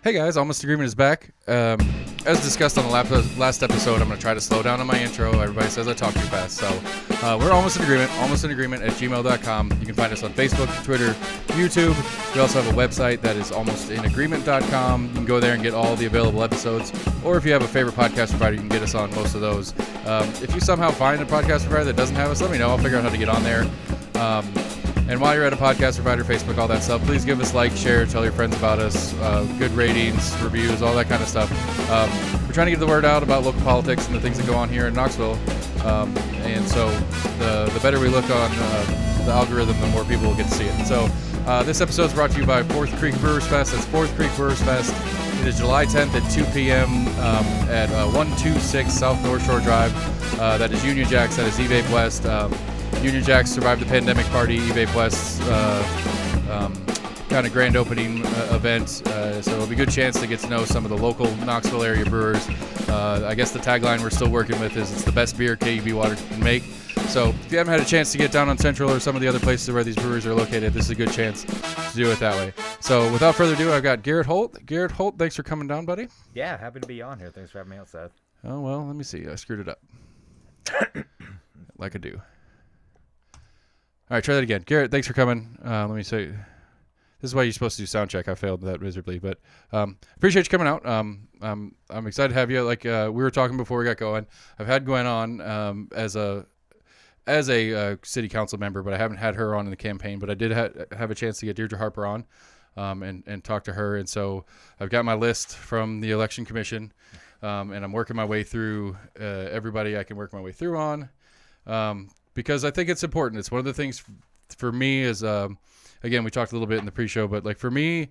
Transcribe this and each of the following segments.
Hey guys, Almost Agreement is back. As discussed on the last episode, I'm going to try to slow down on my intro. Everybody says I talk too fast. So we're Almost in Agreement, almostinagreement@gmail.com. You can find us on Facebook, Twitter, YouTube. We also have a website that is almostinagreement.com. You can go there and get all the available episodes. Or if you have a favorite podcast provider, you can get us on most of those. If you somehow find a podcast provider that doesn't have us, let me know. I'll figure out how to get on there. And while you're at a podcast provider, Facebook, all that stuff, please give us like, share, tell your friends about us, good ratings, reviews, all that kind of stuff. We're trying to get the word out about local politics and the things that go on here in Knoxville. And so the better we look on the algorithm, the more people will get to see it. So this episode is brought to you by Fourth Creek Brewers Fest. That's Fourth Creek Brewers Fest. It is July 10th at 2 p.m. At 126 South North Shore Drive. That is Union Jacks. That is E-Vape West. Union Jacks survived the pandemic party, E-Vape West's kind of grand opening event. So it'll be a good chance to get to know some of the local Knoxville area brewers. I guess the tagline we're still working with is it's the best beer KUB water can make. So if you haven't had a chance to get down on Central or some of the other places where these breweries are located, this is a good chance to do it that way. So without further ado, I've got Garrett Holt. Garrett Holt, thanks for coming down, buddy. Yeah, happy to be on here. Thanks for having me out, Seth. Oh, well, let me see. I screwed it up. Like I do. All right, try that again. Garrett, thanks for coming. Let me say, this is why you're supposed to do sound check. I failed that miserably, but appreciate you coming out. I'm excited to have you. Like we were talking before we got going, I've had Gwen on as a city council member, but I haven't had her on in the campaign. But I did have a chance to get Deirdre Harper on and talk to her. And so I've got my list from the election commission, and I'm working my way through everybody I can work my way through on. Because I think it's important. It's one of the things for me is, again, we talked a little bit in the pre-show, but like for me,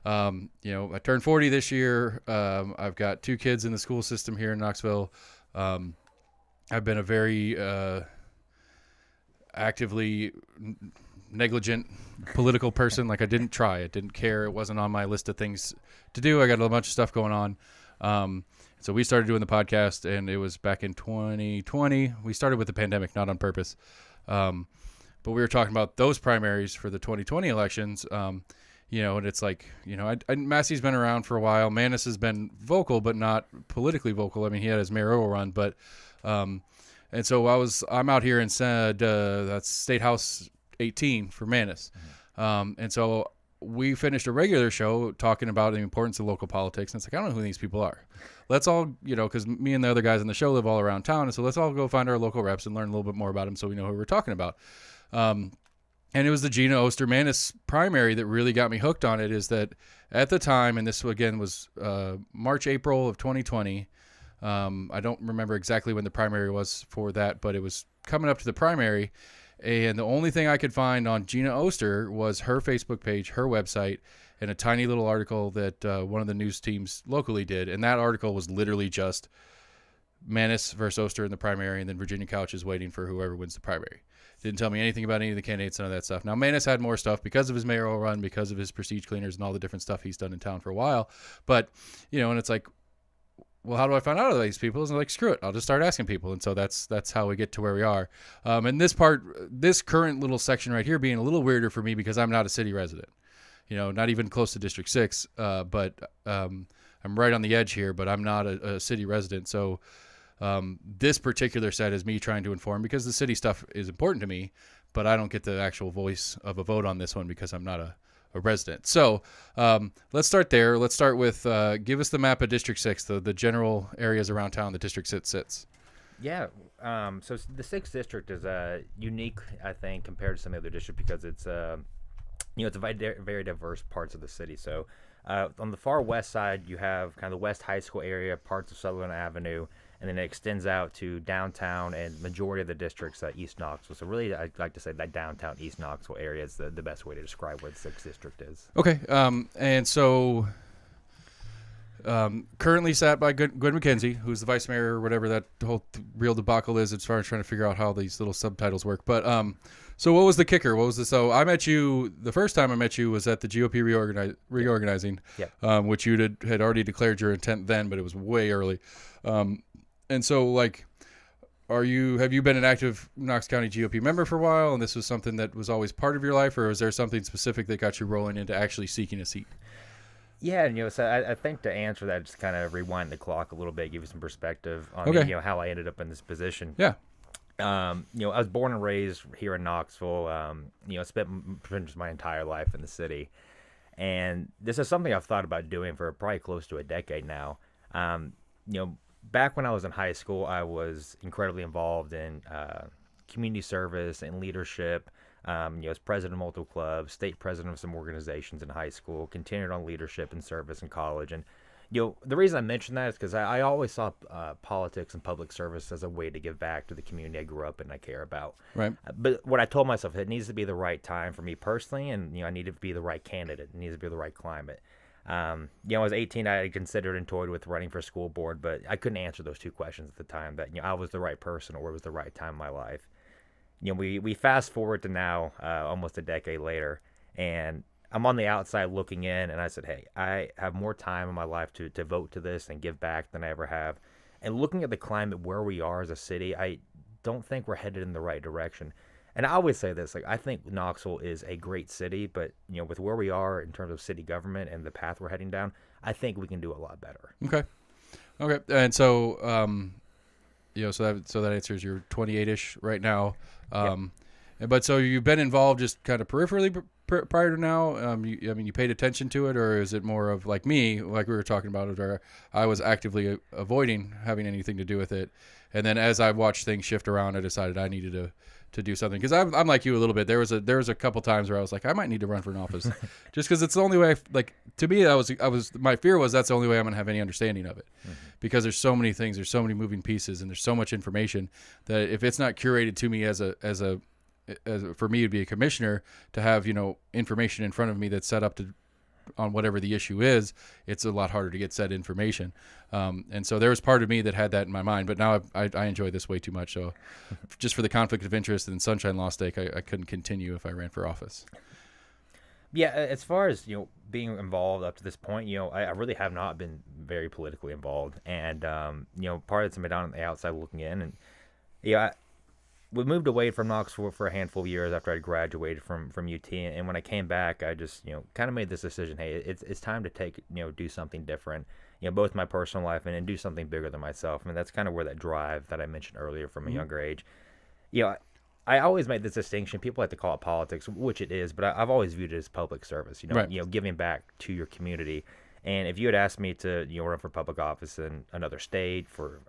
I turned 40 this year. I've got 2 kids in the school system here in Knoxville. I've been a very actively negligent political person. Like I didn't try. I didn't care. It wasn't on my list of things to do. I got a bunch of stuff going on. So we started doing the podcast, and it was back in 2020. We started with the pandemic, not on purpose. But we were talking about those primaries for the 2020 elections. And it's like, Massey's been around for a while. Manis has been vocal, but not politically vocal. I mean, he had his mayoral run, but and so I'm out here and said that's State House 18 for Manis. And so we finished a regular show talking about the importance of local politics. And it's like, I don't know who these people are. Let's all, because me and the other guys on the show live all around town. And so let's all go find our local reps and learn a little bit more about them so we know who we're talking about. And it was the Gina Oster-Manis primary that really got me hooked on it. Is that at the time, and this again was March, April of 2020. I don't remember exactly when the primary was for that, but it was coming up to the primary. And the only thing I could find on Gina Oster was her Facebook page, her website, and a tiny little article that one of the news teams locally did. And that article was literally just Manis versus Oster in the primary, and then Virginia Couch is waiting for whoever wins the primary. Didn't tell me anything about any of the candidates, none of that stuff. Now, Manis had more stuff because of his mayoral run, because of his prestige cleaners and all the different stuff he's done in town for a while. But, and it's like, well, how do I find out about these people? And I'm like, screw it. I'll just start asking people. And so that's how we get to where we are. And this current little section right here being a little weirder for me because I'm not a city resident, not even close to District 6. But I'm right on the edge here, but I'm not a city resident. So this particular set is me trying to inform because the city stuff is important to me, but I don't get the actual voice of a vote on this one because I'm not a resident. So let's start there. Let's start with give us the map of District 6, the general areas around town that District 6 sits. Yeah. So the 6th district is unique, I think, compared to some other districts because it's it's a very diverse parts of the city. So on the far west side, you have kind of the West High School area, parts of Sutherland Avenue, and then it extends out to downtown and majority of the districts East Knoxville. So really, I'd like to say that downtown East Knoxville area is the best way to describe where the 6th district is. Okay. And so currently sat by Gwen McKenzie, who's the vice mayor or whatever that whole real debacle is as far as trying to figure out how these little subtitles work. But so what was the kicker? What was the so I met you the first time I met you was at the GOP reorganizing, which you had already declared your intent then, but it was way early. And so like, have you been an active Knox County GOP member for a while, and this was something that was always part of your life, or was there something specific that got you rolling into actually seeking a seat? Yeah, and so I think to answer that, just kind of rewind the clock a little bit, give you some perspective on Okay. how I ended up in this position. Yeah. I was born and raised here in Knoxville. I spent pretty much my entire life in the city, and this is something I've thought about doing for probably close to a decade now. Um, Back when I was in high school, I was incredibly involved in community service and leadership. As president of multiple clubs, state president of some organizations in high school, continued on leadership and service in college. And, the reason I mention that is because I always saw politics and public service as a way to give back to the community I grew up in and I care about. Right. But what I told myself, it needs to be the right time for me personally, and, I need to be the right candidate. It needs to be the right climate. I was 18. I had considered and toyed with running for school board, but I couldn't answer those two questions at the time, that, I was the right person or it was the right time in my life. We fast forward to now, almost a decade later, and I'm on the outside looking in, and I said, hey, I have more time in my life to vote to this and give back than I ever have. And looking at the climate where we are as a city, I don't think we're headed in the right direction. And I always say this, I think Knoxville is a great city, but, with where we are in terms of city government and the path we're heading down, I think we can do a lot better. Okay. And so, so that answers you're 28-ish right now. But so you've been involved just kind of peripherally prior to now. You paid attention to it, or is it more of like me, like we were talking about it, where I was actively avoiding having anything to do with it, and then as I watched things shift around, I decided I needed to do something, because I'm like you a little bit. There was a couple times where I was like, I might need to run for an office, just because it's the only way. To me, I was my fear was that's the only way I'm gonna have any understanding of it, because there's so many things, there's so many moving pieces, and there's so much information that if it's not curated to me as for me to be a commissioner, to have information in front of me that's set up on whatever the issue is, it's a lot harder to get said information. And so there was part of me that had that in my mind, but now I enjoy this way too much. So just for the conflict of interest and sunshine law stake, I couldn't continue if I ran for office. Yeah, as far as being involved up to this point, I really have not been very politically involved, and part of it's been on the outside looking in, and we moved away from Knoxville for a handful of years after I graduated from UT, and when I came back, I just kind of made this decision. Hey, it's time to do something different, both my personal life and do something bigger than myself. And that's kind of where that drive that I mentioned earlier from a younger age. I always made this distinction. People like to call it politics, which it is, but I've always viewed it as public service. Right. Giving back to your community. And if you had asked me to run for public office in another state for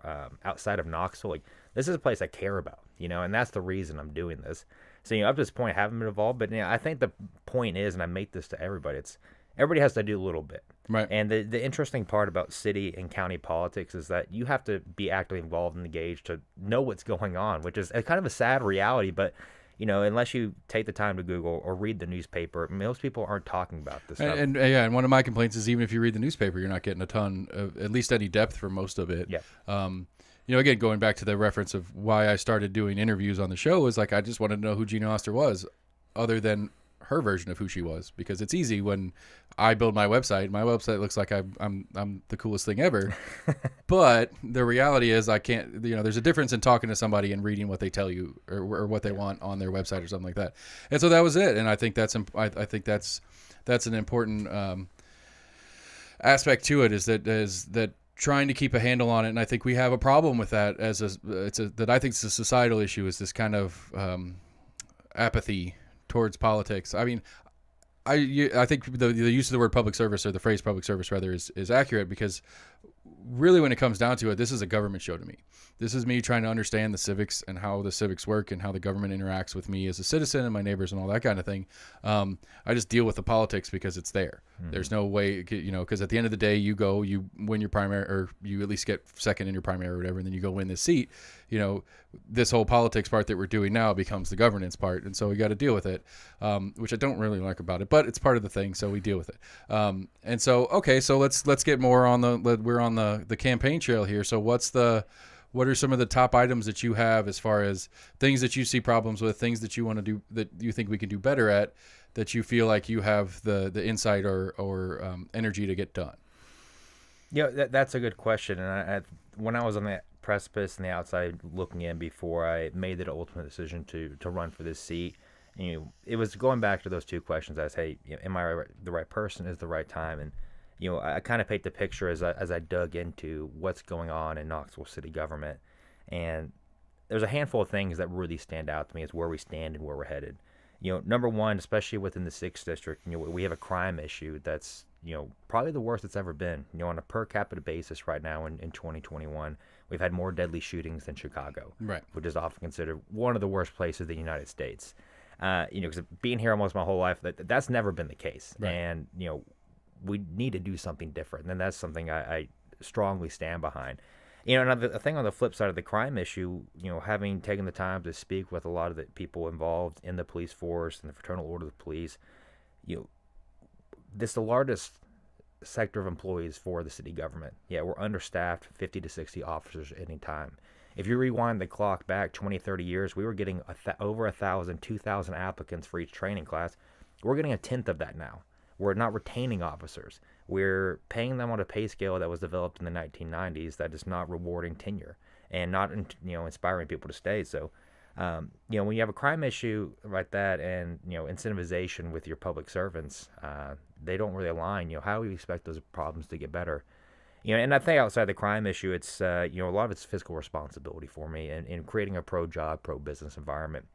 outside of Knoxville, this is a place I care about, and that's the reason I'm doing this. So up to this point, I haven't been involved, but I think the point is, and I make this to everybody, it's everybody has to do a little bit. Right. And the interesting part about city and county politics is that you have to be actively involved and engaged to know what's going on, which is kind of a sad reality, but. Unless you take the time to Google or read the newspaper, most people aren't talking about this stuff. And one of my complaints is even if you read the newspaper, you're not getting a ton of, at least any depth for most of it. Yeah. Again, going back to the reference of why I started doing interviews on the show is I just wanted to know who Gina Oster was, other than her version of who she was, because it's easy when I build my website. My website looks like I'm the coolest thing ever, but the reality is I can't. There's a difference in talking to somebody and reading what they tell you or what they want on their website or something like that. And so that was it. And I think that's an important aspect to it, is that trying to keep a handle on it. And I think we have a problem with that that I think it's a societal issue, is this kind of apathy towards politics. I mean, I think the use of the word public service, or the phrase public service rather, is accurate, because really when it comes down to it, this is a government show to me. This is me trying to understand the civics and how the civics work and how the government interacts with me as a citizen and my neighbors and all that kind of thing. I just deal with the politics because it's there. Mm-hmm. There's no way, because at the end of the day, you win your primary, or you at least get second in your primary or whatever, and then you go win this seat. This whole politics part that we're doing now becomes the governance part, and so we got to deal with it, which I don't really like about it, but it's part of the thing, so we deal with it. And so, okay, so let's get more we're on the campaign trail here. So what are some of the top items that you have as far as things that you see problems with, things that you want to do that you think we can do better at, that you feel like you have the insight or energy to get done? That's a good question. And when I was on the precipice and the outside looking in before I made the ultimate decision to run for this seat, it was going back to those two questions. I was, hey, am I the right person? Is the right time? And I kind of paint the picture as I dug into what's going on in Knoxville city government, and there's a handful of things that really stand out to me as where we stand and where we're headed. Number one, especially within the 6th district, we have a crime issue that's, probably the worst it's ever been. On a per capita basis right now in 2021, we've had more deadly shootings than Chicago, Right. which is often considered one of the worst places in the United States. Because being here almost my whole life, that's never been the case. Right. And, we need to do something different. And that's something I strongly stand behind. Another thing on the flip side of the crime issue, having taken the time to speak with a lot of the people involved in the police force and the fraternal order of the police, this is the largest sector of employees for the city government. Yeah, we're understaffed, 50 to 60 officers at any time. If you rewind the clock back 20, 30 years, we were getting over 1,000, 2,000 applicants for each training class. We're getting a tenth of that now. We're not retaining officers. We're paying them on a pay scale that was developed in the 1990s that is not rewarding tenure and not, inspiring people to stay. So, when you have a crime issue like that and, incentivization with your public servants, they don't really align. How do you expect those problems to get better? And I think outside the crime issue, it's, a lot of it's fiscal responsibility for me in creating a pro-job, pro-business environment.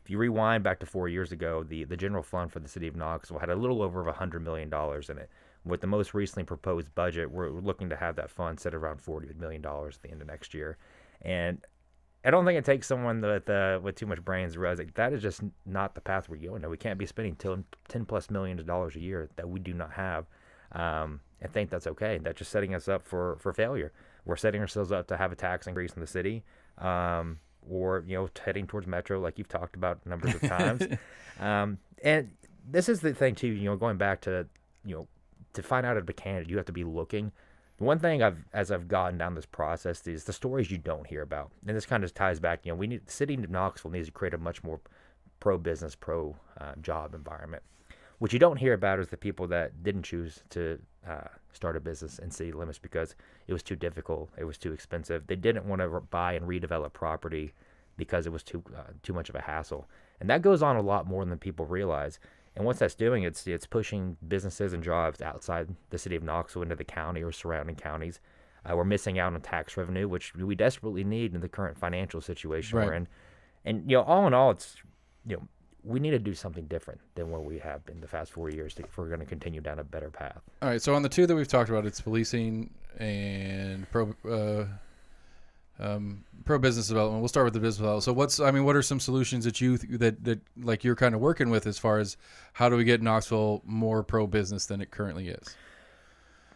If you rewind back to 4 years ago, the general fund for the city of Knoxville had a little over $100 million in it. With the most recently proposed budget, we're looking to have that fund set around $40 million at the end of next year. And I don't think it takes someone with too much brains to realize that is just not the path we're going. We can't be spending $10+ million a year that we do not have. I think that's okay. That's just setting us up for failure. We're setting ourselves up to have a tax increase in the city. Or heading towards Metro, like you've talked about numbers of times. And this is the thing too. Going back to to find out if a candidate, you have to be looking. The one thing as I've gotten down this process is the stories you don't hear about, and this kind of ties back. The city of Knoxville needs to create a much more pro-business, pro-job environment. What you don't hear about is the people that didn't choose to start a business in city limits because it was too difficult, it was too expensive. They didn't want to buy and redevelop property because it was too much of a hassle. And that goes on a lot more than people realize. And what that's doing, it's pushing businesses and jobs outside the city of Knoxville into the county or surrounding counties. We're missing out on tax revenue, which we desperately need in the current financial situation we're in. And all in all, it's we need to do something different than what we have been the past 4 years if we're going to continue down a better path. All right. So on the two that we've talked about, it's policing and pro business development. We'll start with the business development. So what are some solutions that you're kind of working with as far as how do we get Knoxville more pro business than it currently is?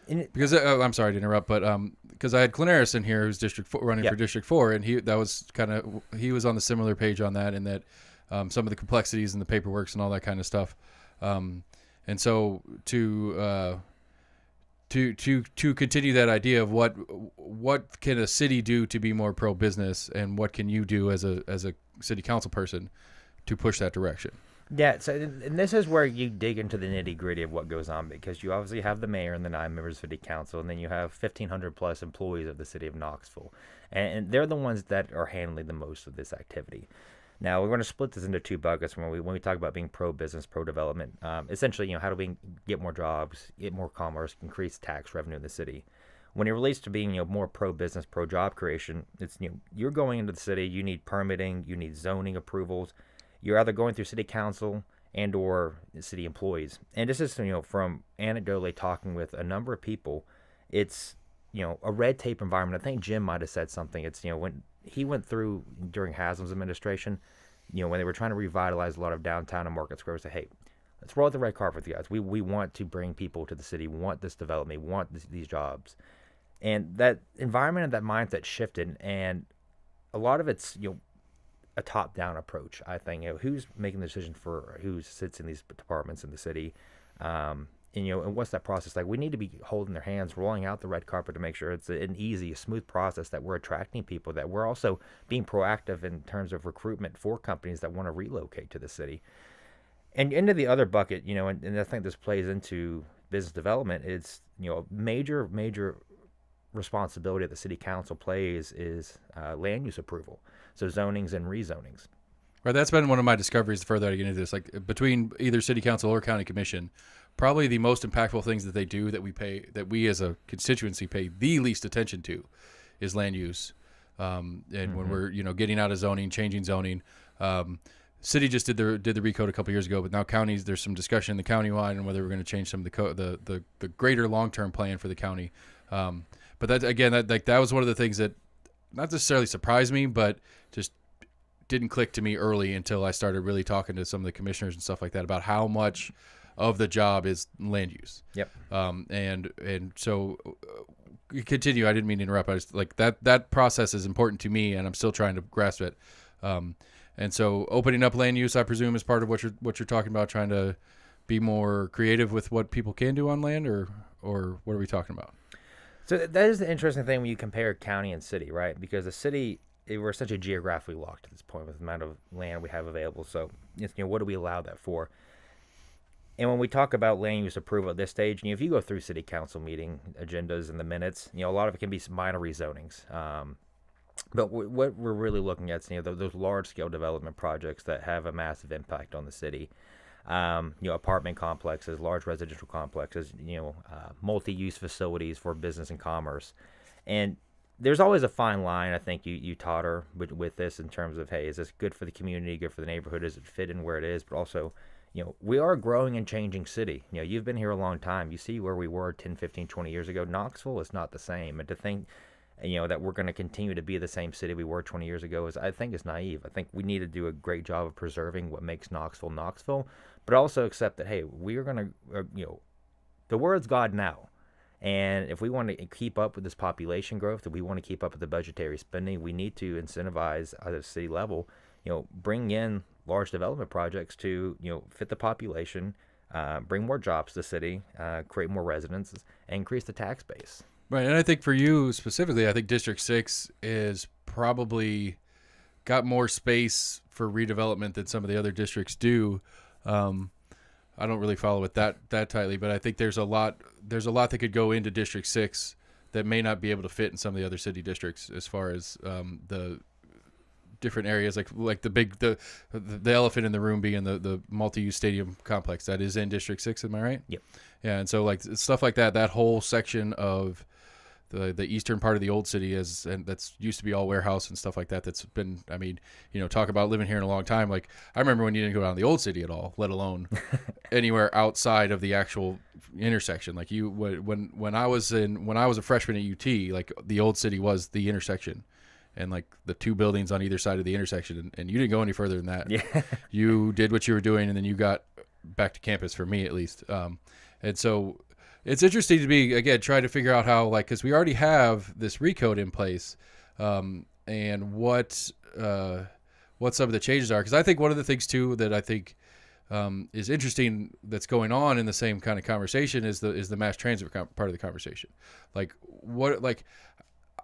Because I'm sorry to interrupt, but because I had Clanaris in here, who's running for District 4, and he was on the similar page on that, and that some of the complexities and the paperwork and all that kind of stuff, and so to continue that idea of what can a city do to be more pro business, and what can you do as a city council person to push that direction? Yeah, so and this is where you dig into the nitty gritty of what goes on, because you obviously have the mayor and the 9 members of the city council, and then you have 1,500 plus employees of the city of Knoxville, and they're the ones that are handling the most of this activity. Now, we're going to split this into two buckets when we talk about being pro-business, pro-development. Essentially, how do we get more jobs, get more commerce, increase tax revenue in the city? When it relates to being more pro-business, pro-job creation, it's you're going into the city, you need permitting, you need zoning approvals. You're either going through city council and or city employees. And this is from anecdotally talking with a number of people. It's a red tape environment. I think Jim might have said something. It's when he went through during Haslam's administration, when they were trying to revitalize a lot of downtown and Market Square, say, hey, let's roll out the red carpet with you guys. We want to bring people to the city. We want this development. We want these jobs. And that environment and that mindset shifted. And a lot of it's, a top-down approach, I think. Who's making the decision for who sits in these departments in the city? And what's that process like? We need to be holding their hands, rolling out the red carpet to make sure it's an easy, smooth process, that we're attracting people, that we're also being proactive in terms of recruitment for companies that want to relocate to the city. And into the other bucket, and I think this plays into business development, it's, a major responsibility that the city council plays is land use approval. So zonings and rezonings. Right, that's been one of my discoveries the further I get into this. Like between either city council or county commission, probably the most impactful things that they do that we as a constituency pay the least attention to is land use. And when we're getting out of zoning, changing zoning, city just did the recode a couple years ago, but now counties, there's some discussion in the county-wide on whether we're going to change some of the greater long-term plan for the county. But that was one of the things that not necessarily surprised me, but just didn't click to me early until I started really talking to some of the commissioners and stuff like that about how much of the job is land use. Yep. And so continue. I didn't mean to interrupt. I was like that process is important to me, and I'm still trying to grasp it. And so opening up land use, I presume, is part of what you're talking about, trying to be more creative with what people can do on land, or what are we talking about? So that is the interesting thing when you compare county and city, right? Because the city, we're essentially geographically locked at this point with the amount of land we have available. So, what do we allow that for? And when we talk about land use approval at this stage, if you go through city council meeting agendas and the minutes, a lot of it can be some minor rezonings. But what we're really looking at is, those large-scale development projects that have a massive impact on the city. Apartment complexes, large residential complexes, multi-use facilities for business and commerce. And there's always a fine line, I think you taught her with this in terms of, hey, is this good for the community, good for the neighborhood? Does it fit in where it is? But also, we are a growing and changing city. You've been here a long time. You see where we were 10, 15, 20 years ago. Knoxville is not the same. And to think, that we're going to continue to be the same city we were 20 years ago I think is naive. I think we need to do a great job of preserving what makes Knoxville, but also accept that, hey, we are going to, the word's God now. And if we want to keep up with this population growth, if we want to keep up with the budgetary spending, we need to incentivize at a city level, bring in large development projects to, fit the population, bring more jobs to the city, create more residences, and increase the tax base. Right, and I think for you specifically, I think District 6 is probably got more space for redevelopment than some of the other districts do. I don't really follow it that tightly, but I think there's a lot that could go into District 6 that may not be able to fit in some of the other city districts as far as the different areas, like the elephant in the room being the multi-use stadium complex that is in District 6. Am I right? Yep. Yeah, and so like stuff like that whole section of the eastern part of the old city and that's used to be all warehouse and stuff like that. That's been, talk about living here in a long time. Like I remember when you didn't go down the old city at all, let alone anywhere outside of the actual intersection. Like when I was a freshman at UT, like the old city was the intersection. And like the two buildings on either side of the intersection, and you didn't go any further than that. Yeah. You did what you were doing, and then you got back to campus, for me at least. And so it's interesting to me, again, try to figure out how, because we already have this recode in place, and what some of the changes are. Because I think one of the things too that I think is interesting that's going on in the same kind of conversation is the mass transit part of the conversation.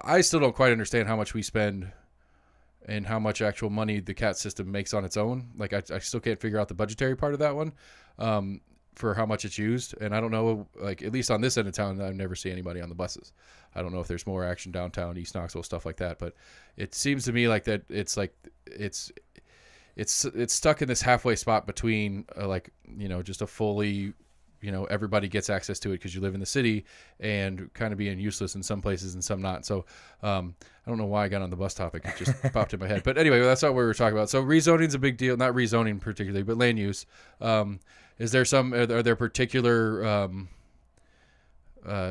I still don't quite understand how much we spend and how much actual money the CAT system makes on its own. Like I still can't figure out the budgetary part of that one, for how much it's used. And I don't know, at least on this end of town, I never see anybody on the buses. I don't know if there's more action downtown, East Knoxville, stuff like that. But it seems to me like that it's stuck in this halfway spot between just a fully, everybody gets access to it because you live in the city, and kind of being useless in some places and some not. So I don't know why I got on the bus topic. It just popped in my head. But anyway, that's not what we were talking about. So rezoning's a big deal. Not rezoning particularly, but land use. Are there particular,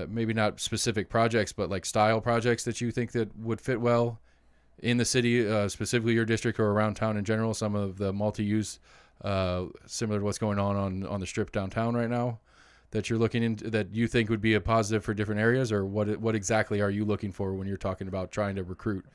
maybe not specific projects, but like style projects that you think that would fit well in the city, specifically your district or around town in general? Some of the multi-use, similar to what's going on the strip downtown right now, that you're looking into, that you think would be a positive for different areas, or what exactly are you looking for when you're talking about trying to recruit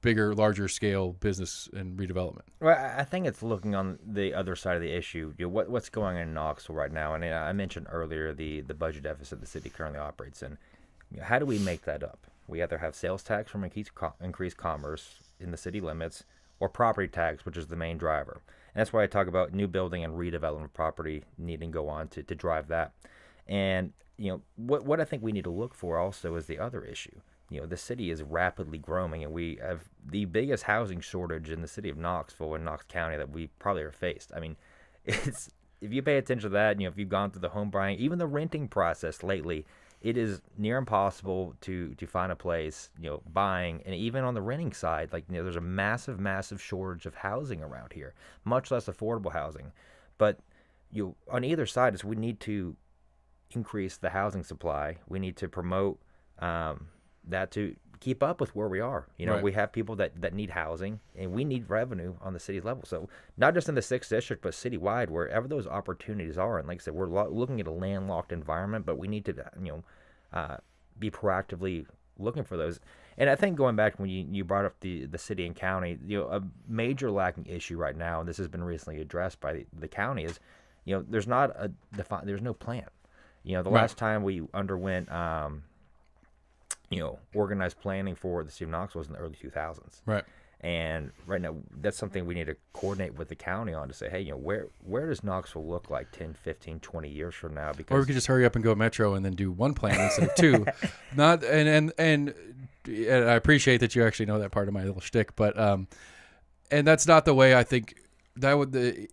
bigger, larger scale business and redevelopment? Well, I think it's looking on the other side of the issue. What's going on in Knoxville right now, and I mentioned earlier the budget deficit the city currently operates in. How do we make that up? We either have sales tax from increased commerce in the city limits, or property tax, which is the main driver. And that's why I talk about new building and redevelopment property needing to go on to drive that. And what I think we need to look for also is the other issue. the city is rapidly growing, and we have the biggest housing shortage in the city of Knoxville and Knox County that we probably ever faced. I mean, it's if you pay attention to that, if you've gone through the home buying, even the renting process lately, it is near impossible to find a place, buying, and even on the renting side, like, there's a massive shortage of housing around here, much less affordable housing. But on either side is we need to increase the housing supply. We need to promote that to keep up with where we are. Right. We have people that need housing, and we need revenue on the city's level. So not just in the 6th district, but citywide, wherever those opportunities are. And like I said, we're looking at a landlocked environment, but we need to, be proactively looking for those. And I think going back when you brought up the city and county, a major lacking issue right now, and this has been recently addressed by the county, is, there's not there's no plan. The last time we underwent, organized planning for the city of Knoxville was in the early 2000s. Right. And right now, that's something we need to coordinate with the county on to say, hey, where does Knoxville look like 10, 15, 20 years from now? Because Or we could just hurry up and go metro and then do one plan instead of two. Not and I appreciate that you actually know that part of my little shtick, but and that's not the way I think that would.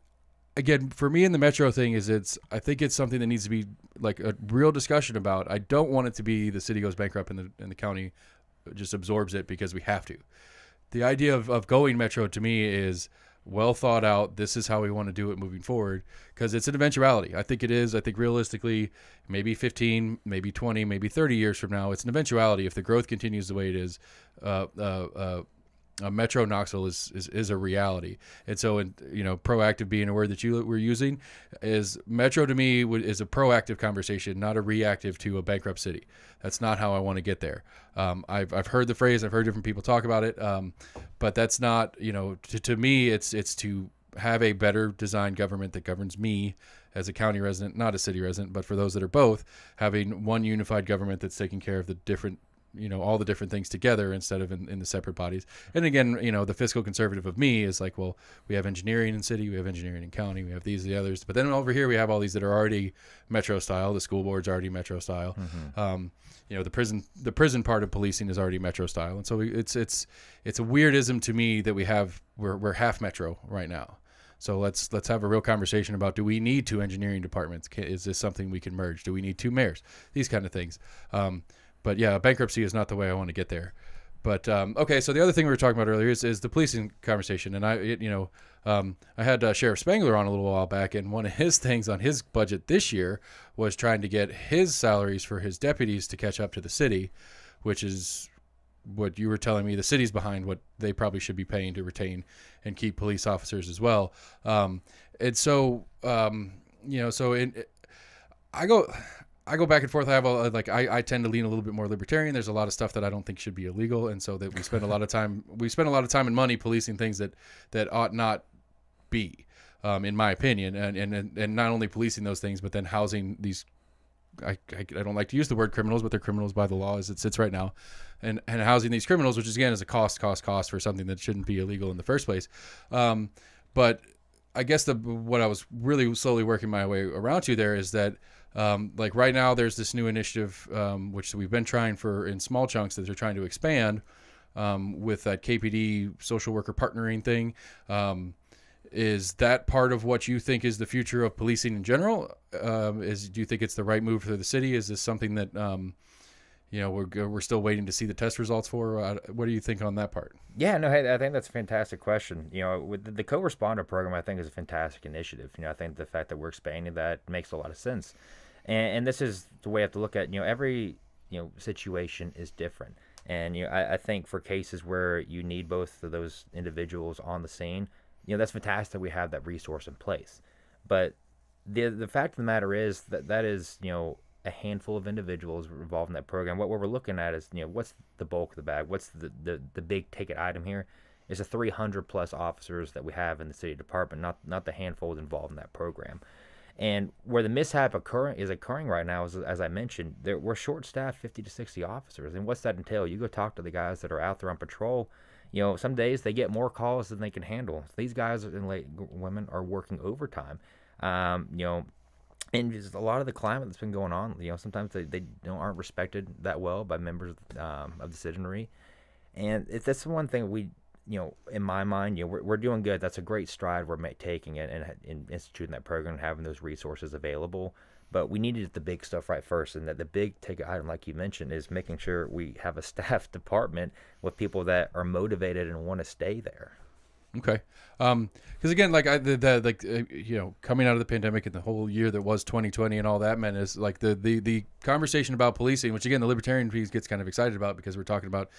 Again, for me in the metro thing I think it's something that needs to be like a real discussion about. I don't want it to be the city goes bankrupt and the county just absorbs it because we have to. The idea of going metro to me is well thought out. This is how we want to do it moving forward, because it's an eventuality. I think it is. I think realistically, maybe 15, maybe 20, maybe 30 years from now, it's an eventuality. If the growth continues the way it is, Metro Knoxville is a reality. And so, proactive being a word that you were using, is Metro to me is a proactive conversation, not a reactive to a bankrupt city. That's not how I want to get there. I've heard the phrase, I've heard different people talk about it, but that's not, to me, it's to have a better designed government that governs me as a county resident, not a city resident, but for those that are both, having one unified government that's taking care of the different all the different things together instead of in the separate bodies. And again, the fiscal conservative of me is like, well, we have engineering in city, we have engineering in county, we have these, the others. But then over here, we have all these that are already metro style. The school board's already metro style. Mm-hmm. The prison part of policing is already metro style. And so it's a weirdism to me that we're half metro right now. So let's have a real conversation about, do we need 2 engineering departments? Is this something we can merge? Do we need 2 mayors? These kind of things. But yeah, bankruptcy is not the way I want to get there. But okay, so the other thing we were talking about earlier is the policing conversation, and I had Sheriff Spangler on a little while back, and one of his things on his budget this year was trying to get his salaries for his deputies to catch up to the city, which is what you were telling me. The city's behind what they probably should be paying to retain and keep police officers as well. And so I go back and forth. I have I tend to lean a little bit more libertarian. There's a lot of stuff that I don't think should be illegal, and so that we spend a lot of time and money policing things that ought not be, in my opinion, and not only policing those things, but then housing these. I don't like to use the word criminals, but they're criminals by the law as it sits right now, and housing these criminals, which is again is a cost for something that shouldn't be illegal in the first place. But I guess what I was really slowly working my way around to there is that. Like right now, there's this new initiative, which we've been trying for in small chunks, that they're trying to expand with that KPD social worker partnering thing. Is that part of what you think is the future of policing in general? Do you think it's the right move for the city? Is this something that we're still waiting to see the test results for? What do you think on that part? Yeah, no, hey, I think that's a fantastic question. With the co-responder program, I think is a fantastic initiative. I think the fact that we're expanding that makes a lot of sense. And this is the way I have to look at, every, situation is different. And, I think for cases where you need both of those individuals on the scene, that's fantastic that we have that resource in place. But the fact of the matter is that is, a handful of individuals involved in that program. What we're looking at is, what's the bulk of the bag? What's the big ticket item here? Is the 300 plus officers that we have in the city department, not the handful involved in that program. And where the mishap is occurring right now is, as I mentioned, we're short-staffed 50 to 60 officers. And what's that entail? You go talk to the guys that are out there on patrol. Some days they get more calls than they can handle. These guys and women are working overtime. and just a lot of the climate that's been going on, sometimes they aren't respected that well by members of the citizenry. And that's the one thing in my mind, we're doing good. That's a great stride we're taking it and instituting that program and having those resources available. But we need to get the big stuff right first, and that the big ticket item, like you mentioned, is making sure we have a staff department with people that are motivated and want to stay there. Okay. Because again, like coming out of the pandemic and the whole year that was 2020 and all that meant is like the conversation about policing, which again, the libertarian piece gets kind of excited about because we're talking about,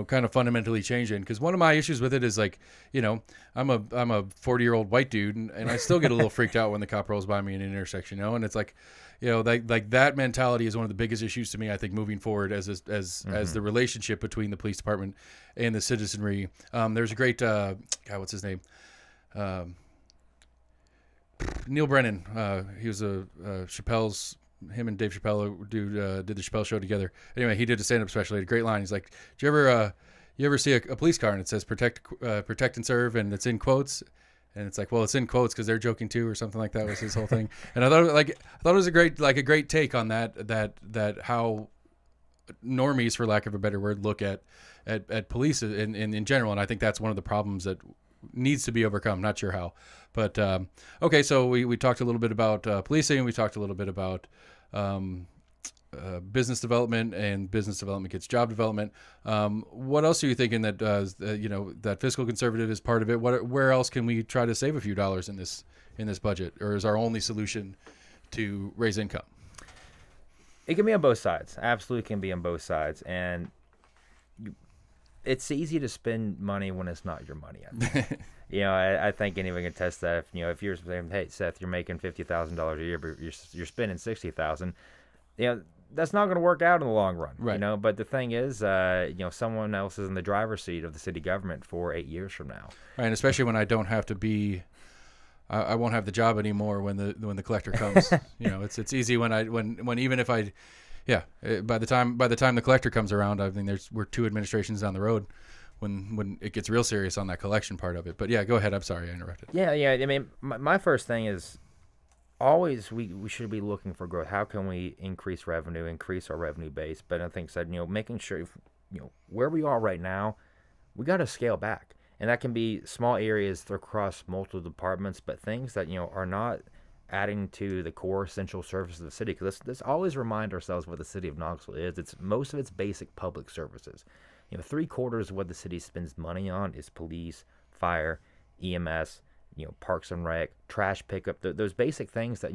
kind of fundamentally changing. Because one of my issues with it is like, I'm a 40-year-old white dude and I still get a little freaked out when the cop rolls by me in an intersection, and it's like, like that mentality is one of the biggest issues to me, I think, moving forward as the relationship between the police department and the citizenry. There's a great, what's his name? Neil Brennan. He was him and Dave Chappelle did the Chappelle Show together. Anyway, he did a stand-up special. He had a great line. He's like, "Do you ever see a police car and it says protect and serve, and it's in quotes?" And it's like, well, it's in quotes because they're joking too, or something like that was his whole thing. And I thought it was a great take on that how normies, for lack of a better word, look at police in general. And I think that's one of the problems that needs to be overcome. Not sure how, but okay. So we talked a little bit about policing. We talked a little bit about business development, and business development gets job development. What else are you thinking that that fiscal conservative is part of it? Where else can we try to save a few dollars in this budget, or is our only solution to raise income? It can be on both sides. Absolutely can be on both sides, and it's easy to spend money when it's not your money. I think. I think anyone can test that. If you're saying, "Hey, Seth, you're making $50,000 a year, but you're spending $60,000," that's not going to work out in the long run, right? But the thing is, someone else is in the driver's seat of the city government for 8 years from now, right? And especially when I don't have to be, I won't have the job anymore when the collector comes. It's easy when even if I, by the time the collector comes around, I think we're 2 administrations down the road when it gets real serious on that collection part of it. But yeah, go ahead. I'm sorry I interrupted. Yeah. I mean, my first thing is, always we should be looking for growth. How can we increase revenue, increase our revenue base? But I think making sure where we are right now, we got to scale back, and that can be small areas across multiple departments, but things that are not adding to the core essential services of the city. Because let's always remind ourselves what the city of Knoxville is. It's most of its basic public services. 3/4 of what the city spends money on is police, fire, EMS, Parks and Rec, trash pickup, those basic things that,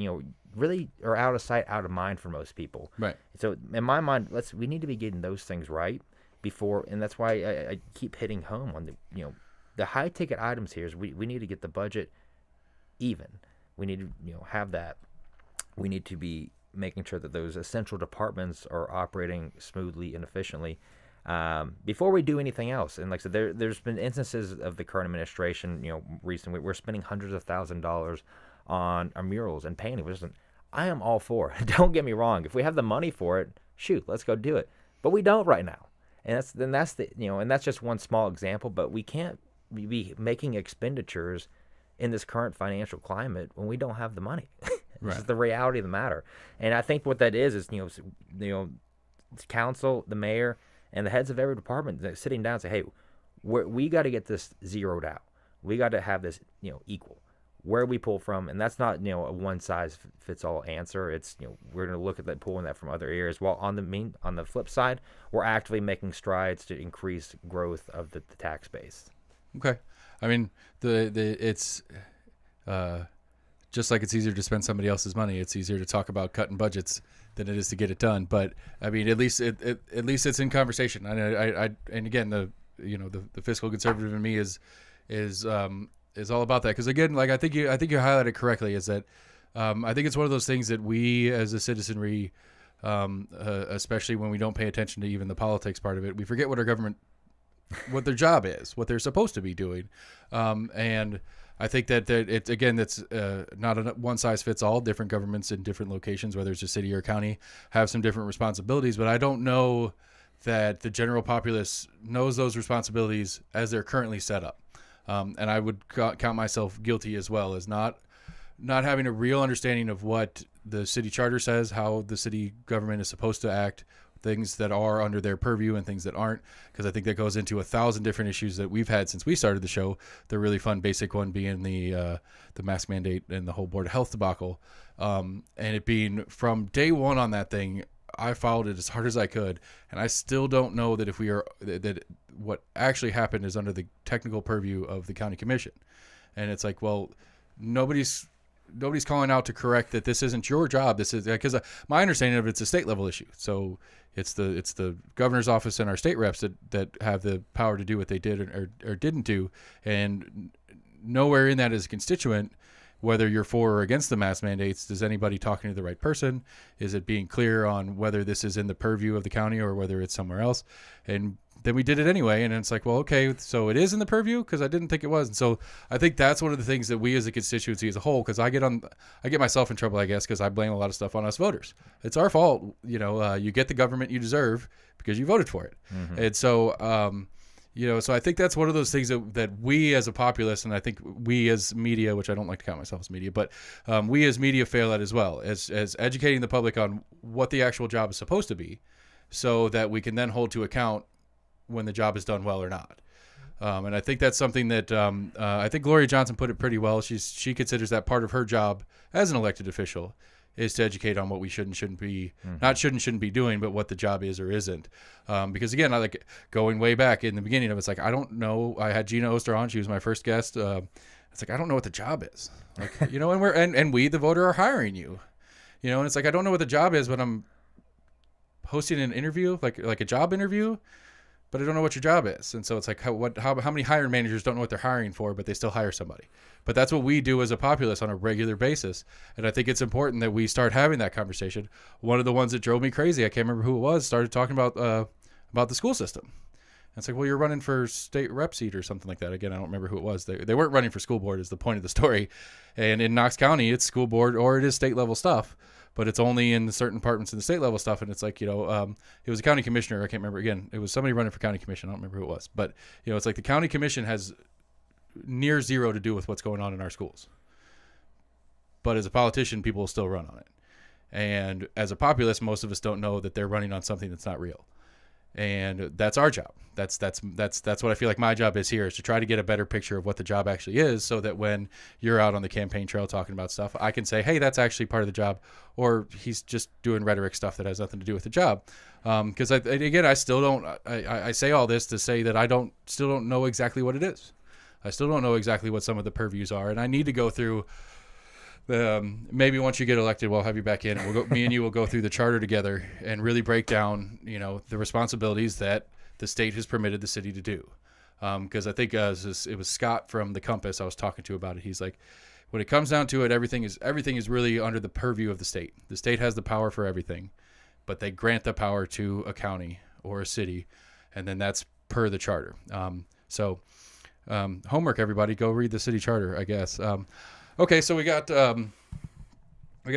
really are out of sight, out of mind for most people. Right. So in my mind, we need to be getting those things right before, and that's why I keep hitting home on the high ticket items here is we need to get the budget even. We need to, have that. We need to be making sure that those essential departments are operating smoothly and efficiently. Before we do anything else. And like I said, there's been instances of the current administration, recently, we're spending hundreds of $1,000s on our murals and painting, which isn't, I am all for it. Don't get me wrong. If we have the money for it, shoot, let's go do it. But we don't right now. And that's just one small example, but we can't be making expenditures in this current financial climate when we don't have the money. Right. It's the reality of the matter. And I think what that is council, the mayor, and the heads of every department sitting down and say, hey, we got to get this zeroed out. We got to have this, equal. Where we pull from, and that's not, a one-size-fits-all answer. It's, we're going to look at that, pulling that from other areas. While on the flip side, we're actively making strides to increase growth of the tax base. Okay. I mean, it's just like it's easier to spend somebody else's money. It's easier to talk about cutting budgets than it is to get it done. But I mean, at least it's in conversation. And again, the fiscal conservative in me is all about that. Because again, like I think you highlighted correctly, is that I think it's one of those things that we as a citizenry, especially when we don't pay attention to even the politics part of it, we forget what our government, what their job is, what they're supposed to be doing, and I think that it's not a one size fits all. Different governments in different locations, whether it's a city or a county, have some different responsibilities. But I don't know that the general populace knows those responsibilities as they're currently set up. And I would count myself guilty as well, as not not having a real understanding of what the city charter says, how the city government is supposed to act, things that are under their purview and things that aren't, because I think that goes into 1,000 different issues that we've had since we started the show. The really fun basic one being the mask mandate and the whole Board of Health debacle, and it being from day one on that thing. I followed it as hard as I could, and I still don't know that if we are that what actually happened is under the technical purview of the county commission. And it's like, well, nobody's calling out to correct that this isn't your job. This is because my understanding of it's a state level issue. So it's the governor's office and our state reps that have the power to do what they did or didn't do, and nowhere in that is a constituent. Whether you're for or against the mask mandates, is anybody talking to the right person? Is it being clear on whether this is in the purview of the county or whether it's somewhere else? And then we did it anyway. And it's like, well, okay, so it is in the purview, because I didn't think it was. And so I think that's one of the things that we as a constituency as a whole, because I get myself in trouble, I guess, because I blame a lot of stuff on us voters. It's our fault. You get the government you deserve because you voted for it. Mm-hmm. And so, so I think that's one of those things that we as a populace, and I think we as media, which I don't like to count myself as media, but we as media fail at as well, as educating the public on what the actual job is supposed to be, so that we can then hold to account when the job is done well or not. And I think that's something that I think Gloria Johnson put it pretty well. She considers that part of her job as an elected official is to educate on what we should and shouldn't be, not shouldn't be doing, but what the job is or isn't. Because again, I like going way back in the beginning of it's like, I don't know. I had Gina Oster on. She was my first guest. It's like, I don't know what the job is. Like, and we, the voter, are hiring you, and it's like, I don't know what the job is, but I'm hosting an interview, like a job interview, but I don't know what your job is. And so it's like, how many hiring managers don't know what they're hiring for, but they still hire somebody. But that's what we do as a populace on a regular basis. And I think it's important that we start having that conversation. One of the ones that drove me crazy, I can't remember who it was, started talking about the school system. And it's like, well, you're running for state rep seat or something like that. Again, I don't remember who it was. They weren't running for school board is the point of the story. And in Knox County, it's school board or it is state level stuff. But it's only in the certain departments in the state level stuff. And it's like, it was a county commissioner. I can't remember. Again, it was somebody running for county commission. I don't remember who it was. But, it's like the county commission has near zero to do with what's going on in our schools. But as a politician, people will still run on it. And as a populace, most of us don't know that they're running on something that's not real. And that's our job. That's what I feel like my job is here, is to try to get a better picture of what the job actually is, so that when you're out on the campaign trail talking about stuff, I can say, hey, that's actually part of the job, or he's just doing rhetoric stuff that has nothing to do with the job. Because I still don't. I say all this to say that I still don't know exactly what it is. I still don't know exactly what some of the purviews are, and I need to go through. Maybe once you get elected, we'll have you back in. And me and you will go through the charter together and really break down, the responsibilities that the state has permitted the city to do. Because I think it was Scott from the Compass I was talking to about it. He's like, when it comes down to it, everything is really under the purview of the state. The state has the power for everything, but they grant the power to a county or a city, and then that's per the charter. Homework, everybody, go read the city charter, I guess. Okay, so we got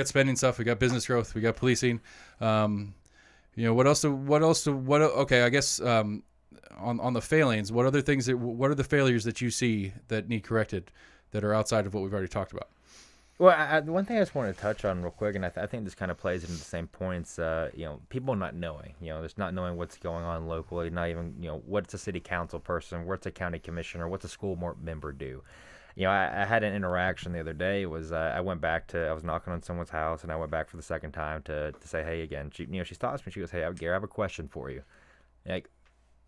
spending stuff, we got business growth, we got policing. What else? Okay, I guess on the failings, what are the failures that you see that need corrected that are outside of what we've already talked about? Well, the one thing I just wanted to touch on real quick, and I think this kind of plays into the same points. People not knowing, just not knowing what's going on locally, not even, what's a city council person, what's a county commissioner, what's a school member do. I had an interaction the other day. I was knocking on someone's house, and I went back for the second time to say hey again. She stops me. She goes, "Hey, Garrett, I have a question for you. Like,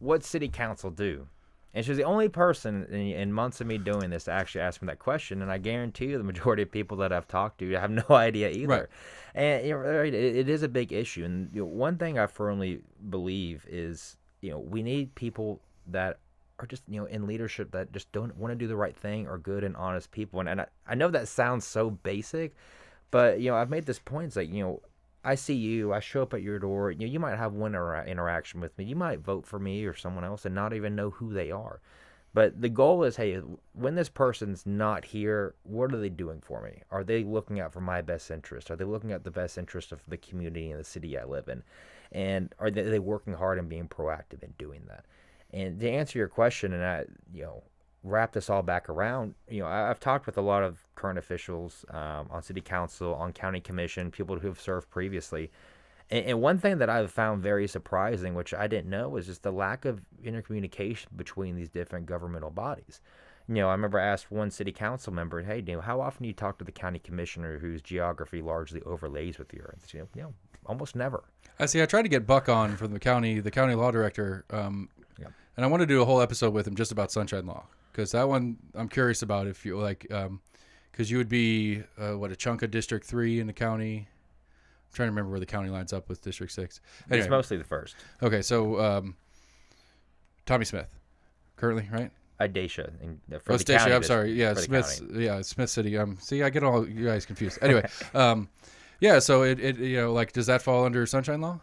what city council do?" And she was the only person in months of me doing this to actually ask me that question. And I guarantee you, the majority of people that I've talked to have no idea either. Right. And it is a big issue. And one thing I firmly believe is, we need people that are just, in leadership that just don't want to do the right thing, or good and honest people. And I know that sounds so basic, but, I've made this point. It's like, I see you, I show up at your door, you might have one interaction with me. You might vote for me or someone else and not even know who they are. But the goal is, hey, when this person's not here, what are they doing for me? Are they looking out for my best interest? Are they looking at the best interest of the community and the city I live in? And are they working hard and being proactive in doing that? And to answer your question, and wrap this all back around, I've talked with a lot of current officials on city council, on county commission, people who have served previously. And one thing that I've found very surprising, which I didn't know, is just the lack of intercommunication between these different governmental bodies. I remember I asked one city council member, hey, how often do you talk to the county commissioner whose geography largely overlays with yours? Almost never. I see. I tried to get Buck on from the county law director, and I want to do a whole episode with him just about sunshine law, because that one I'm curious about. If you like, because you would be a chunk of District 3 in the county. I'm trying to remember where the county lines up with District 6. Anyway. It's mostly the first. Okay, so Tommy Smith, currently, right? Dacia. I'm sorry. Yeah, Smith. Yeah, Smith City. See, I get all you guys confused. Anyway, yeah. So it does that fall under sunshine law?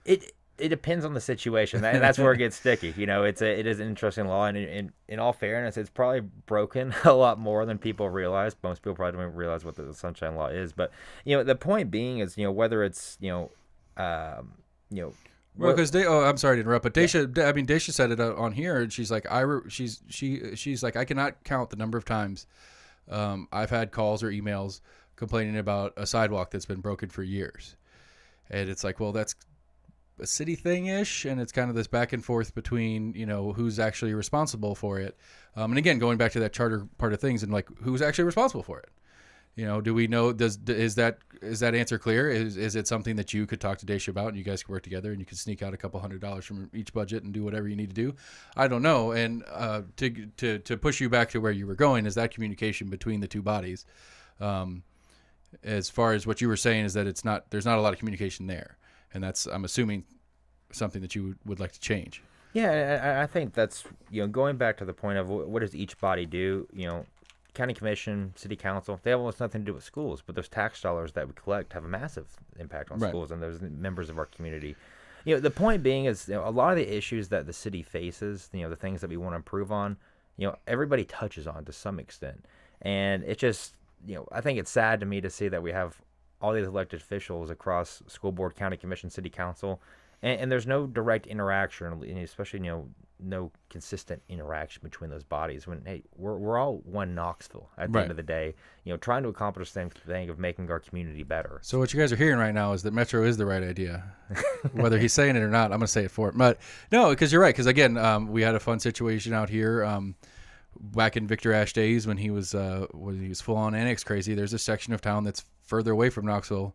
It depends on the situation, and that's where it gets sticky. It is an interesting law, and in all fairness, it's probably broken a lot more than people realize. Most people probably don't even realize what the sunshine law is. But the point being is, whether it's Well, because I'm sorry to interrupt, but Dacia said it on here, and she's like, she's like, I cannot count the number of times I've had calls or emails complaining about a sidewalk that's been broken for years, and it's like, well, that's a city thing-ish, and it's kind of this back and forth between who's actually responsible for it, and again, going back to that charter part of things, and like who's actually responsible for it. Do we know? Is that answer clear? Is it something that you could talk to Dacia about, and you guys could work together, and you could sneak out a couple $100 from each budget and do whatever you need to do? I don't know. And to push you back to where you were going, is that communication between the two bodies? As far as what you were saying, is that there's not a lot of communication there, and that's, I'm assuming, something that you would like to change. Yeah, I think that's going back to the point of what does each body do? County commission, city council, they have almost nothing to do with schools, but those tax dollars that we collect have a massive impact on schools and those members of our community. The point being is, a lot of the issues that the city faces, the things that we want to improve on, everybody touches on to some extent. And it just, I think it's sad to me to see that we have all these elected officials across school board, county commission, city council, and there's no direct interaction, especially, no consistent interaction between those bodies, when, hey, we're all one Knoxville at the end of the day, trying to accomplish the same thing of making our community better. So what you guys are hearing right now is that Metro is the right idea. Whether he's saying it or not, I'm going to say it for him. But no, because you're right, because again, we had a fun situation out here back in Victor Ashe days when he was full on annex crazy. There's a section of town that's further away from Knoxville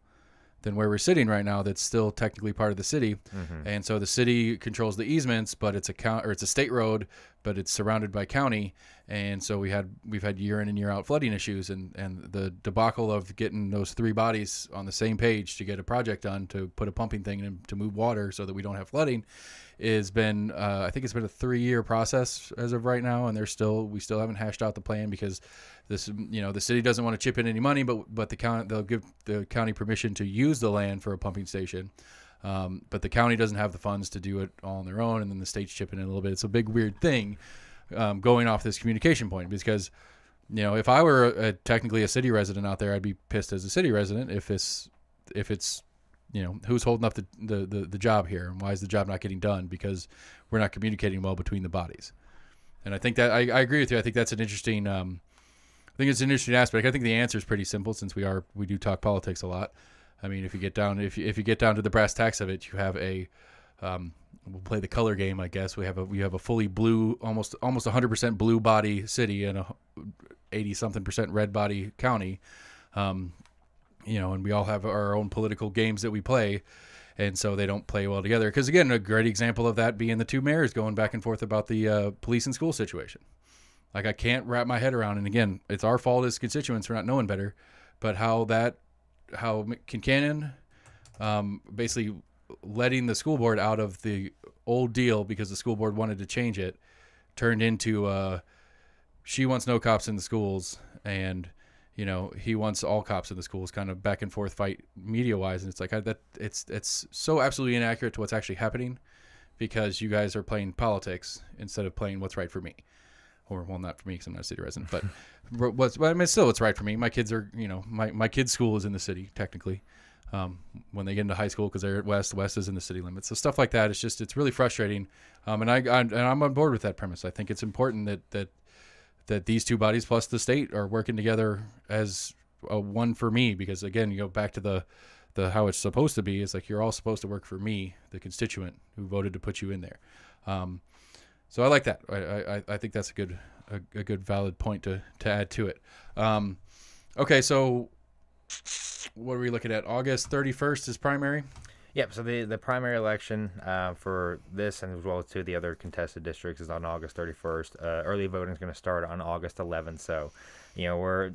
than where we're sitting right now, that's still technically part of the city. And so the city controls the easements, but it's a state road, but it's surrounded by county. And so we've had year in and year out flooding issues, and the debacle of getting those three bodies on the same page to get a project done, to put a pumping thing in to move water so that we don't have flooding, has been I think it's been a 3-year process as of right now, and we still haven't hashed out the plan, because this, the city doesn't want to chip in any money, but they'll give the county permission to use the land for a pumping station, but the county doesn't have the funds to do it all on their own, and then the state's chipping in a little bit. It's a big weird thing, going off this communication point, because if I were technically a city resident out there, I'd be pissed as a city resident if it's who's holding up the job here, and why is the job not getting done, because we're not communicating well between the bodies. And I think that I agree with you. I think that's an interesting it's an interesting aspect. I think the answer is pretty simple, since we do talk politics a lot. I mean, if you get down to the brass tacks of it, you have we'll play the color game, I guess. We have a fully blue, almost 100% blue body city, and a 80-something% red body county. And we all have our own political games that we play, and so they don't play well together. Because again, a great example of that being the two mayors going back and forth about the police and school situation. Like, I can't wrap my head around, and again, it's our fault as constituents for not knowing better, but how Kincannon basically letting the school board out of the old deal because the school board wanted to change it, turned into she wants no cops in the schools, and he wants all cops in the schools, kind of back and forth fight media wise. And it's like, it's so absolutely inaccurate to what's actually happening, because you guys are playing politics instead of playing what's right for me. Or, well, not for me because I'm not a city resident, but still what's right for me. My kids are, my kid's school is in the city technically. when they get into high school because they're at West. West is in the city limits. So stuff like that. It's really frustrating. And I'm on board with that premise. I think it's important that these two bodies plus the state are working together as a one for me, because again, you go back to the how it's supposed to be. It's like you're all supposed to work for me, the constituent who voted to put you in there. So I like that. I think that's a good valid point to add to it. Okay, so what are we looking at? August 31st is primary. Yep. So the primary election for this, and as well as two of the other contested districts, is on August 31st. Early voting is going to start on August 11th. So, we're